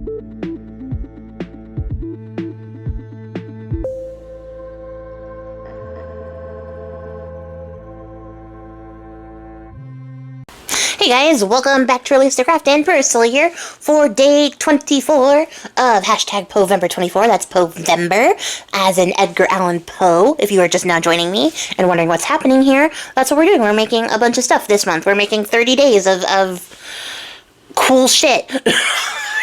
Hey guys, welcome back to Release the Craftin. Priscilla here for day 24 of hashtag Poevember 24. That's Poevember, as in Edgar Allan Poe, if you are just now joining me and wondering what's happening here. That's what we're doing. We're making a bunch of stuff this month. We're making 30 days of cool shit.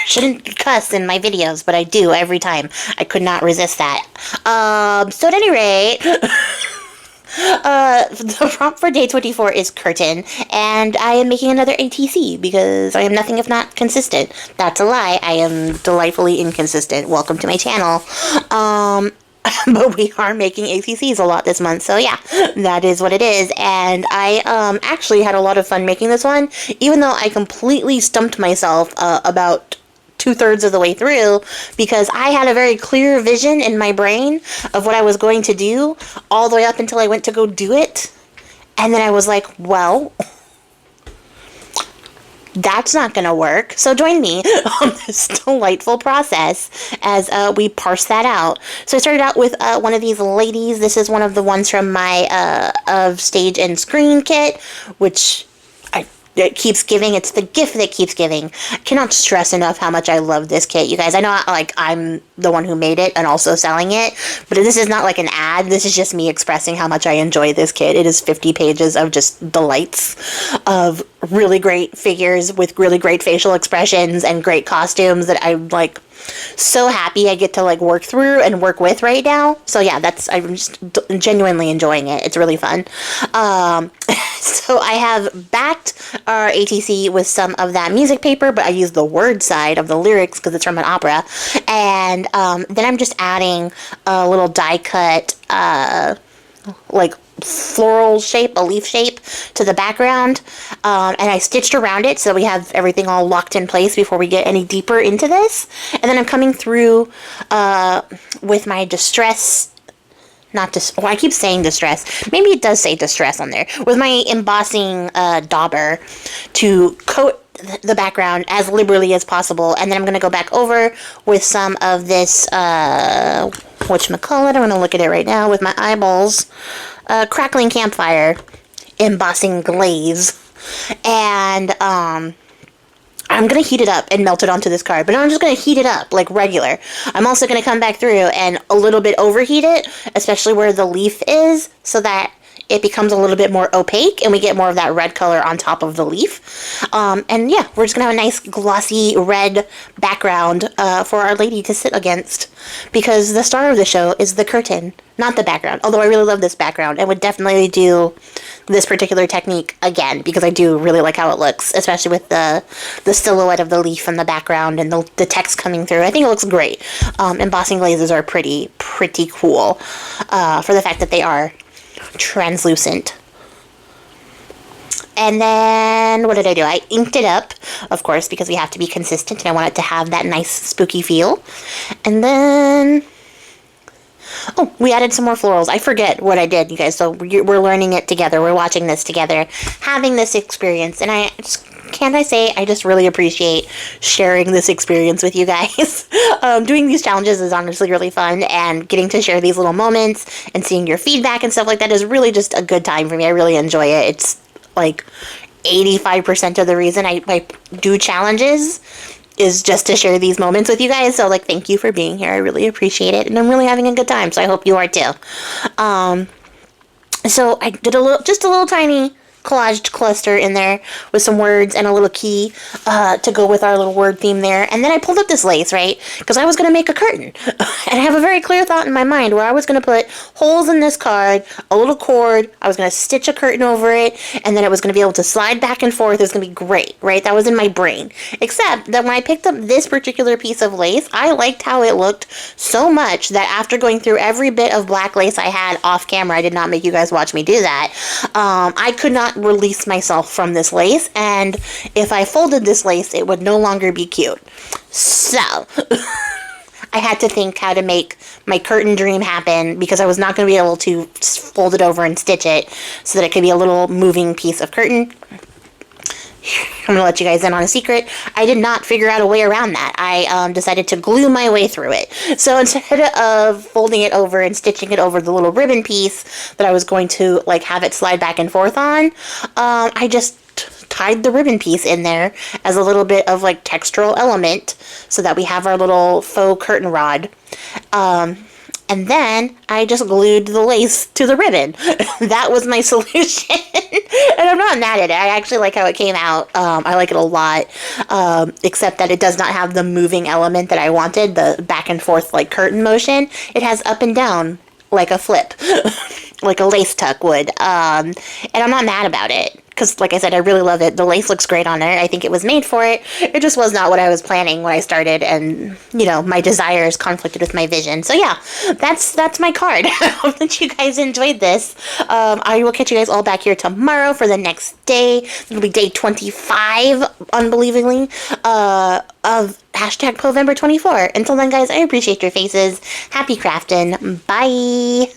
Shouldn't cuss in my videos, but I do every time. I could not resist that. So at any rate... the prompt for day 24 is curtain, and I am making another ATC because I am nothing if not consistent. That's a lie. I am delightfully inconsistent. Welcome to my channel. But we are making ATCs a lot this month, so yeah, that is what it is. And I actually had a lot of fun making this one, even though I completely stumped myself about 2/3 of the way through, because I had a very clear vision in my brain of what I was going to do all the way up until I went to go do it. And then I was like, well, that's not going to work. So join me on this delightful process as we parse that out. So I started out with one of these ladies. This is one of the ones from my of stage and screen kit, which it keeps giving. It's the gift that keeps giving. I cannot stress enough how much I love this kit, you guys. I know, like, I'm the one who made it and also selling it, but this is not like an ad. This is just me expressing how much I enjoy this kit. It is 50 pages of just delights of really great figures with really great facial expressions and great costumes that I'm, like, so happy I get to, like, work through and work with right now. So yeah, I'm just genuinely enjoying it. It's really fun. So I have backed our ATC with some of that music paper, but I use the word side of the lyrics because it's from an opera. And then I'm just adding a little die cut, like, floral shape, a leaf shape to the background, and I stitched around it so we have everything all locked in place before we get any deeper into this. And then I'm coming through with my distress, I keep saying distress, maybe it does say distress on there, with my embossing dauber to coat the background as liberally as possible. And then I'm going to go back over with some of this, whatchamacallit, I'm going to look at it right now with my eyeballs, crackling campfire embossing glaze, and I'm going to heat it up and melt it onto this card, but I'm just going to heat it up like regular. I'm also going to come back through and a little bit overheat it, especially where the leaf is, so that it becomes a little bit more opaque and we get more of that red color on top of the leaf. And yeah, we're just going to have a nice glossy red background for our lady to sit against, because the star of the show is the curtain, not the background. Although I really love this background and would definitely do this particular technique again, because I do really like how it looks, especially with the silhouette of the leaf in the background and the text coming through. I think it looks great. Embossing glazes are pretty cool for the fact that they are translucent. And then, what did I do? I inked it up, of course, because we have to be consistent and I want it to have that nice spooky feel. And then, oh, we added some more florals. I forget what I did, you guys, so we're learning it together. We're watching this together, having this experience, and I just really appreciate sharing this experience with you guys. Doing these challenges is honestly really fun, and getting to share these little moments and seeing your feedback and stuff like that is really just a good time for me. I really enjoy it. It's like 85% of the reason I do challenges is just to share these moments with you guys. So, like, thank you for being here. I really appreciate it, and I'm really having a good time, so I hope you are too. So I did just a little tiny collaged cluster in there with some words and a little key to go with our little word theme there. And then I pulled up this lace, right? Because I was going to make a curtain. And I have a very clear thought in my mind where I was going to put holes in this card, a little cord, I was going to stitch a curtain over it, and then it was going to be able to slide back and forth. It was going to be great, right? That was in my brain. Except that when I picked up this particular piece of lace, I liked how it looked so much that after going through every bit of black lace I had off camera, I did not make you guys watch me do that, I could not release myself from this lace, and if I folded this lace, it would no longer be cute. So I had to think how to make my curtain dream happen, because I was not going to be able to fold it over and stitch it so that it could be a little moving piece of curtain. I'm gonna let you guys in on a secret. I did not figure out a way around that. I decided to glue my way through it. So instead of folding it over and stitching it over the little ribbon piece that I was going to like have it slide back and forth on, I just tied the ribbon piece in there as a little bit of like textural element so that we have our little faux curtain rod. And then I just glued the lace to the ribbon. That was my solution. And I'm not mad at it. I actually like how it came out. I like it a lot. Except that it does not have the moving element that I wanted, the back and forth like curtain motion. It has up and down like a flip, like a lace tuck would. And I'm not mad about it. Because, like I said, I really love it. The lace looks great on it. I think it was made for it. It just was not what I was planning when I started. And, you know, my desires conflicted with my vision. So, yeah, that's my card. I hope that you guys enjoyed this. I will catch you guys all back here tomorrow for the next day. It'll be day 25, unbelievably, of #Poevember 24. Until then, guys, I appreciate your faces. Happy crafting. Bye.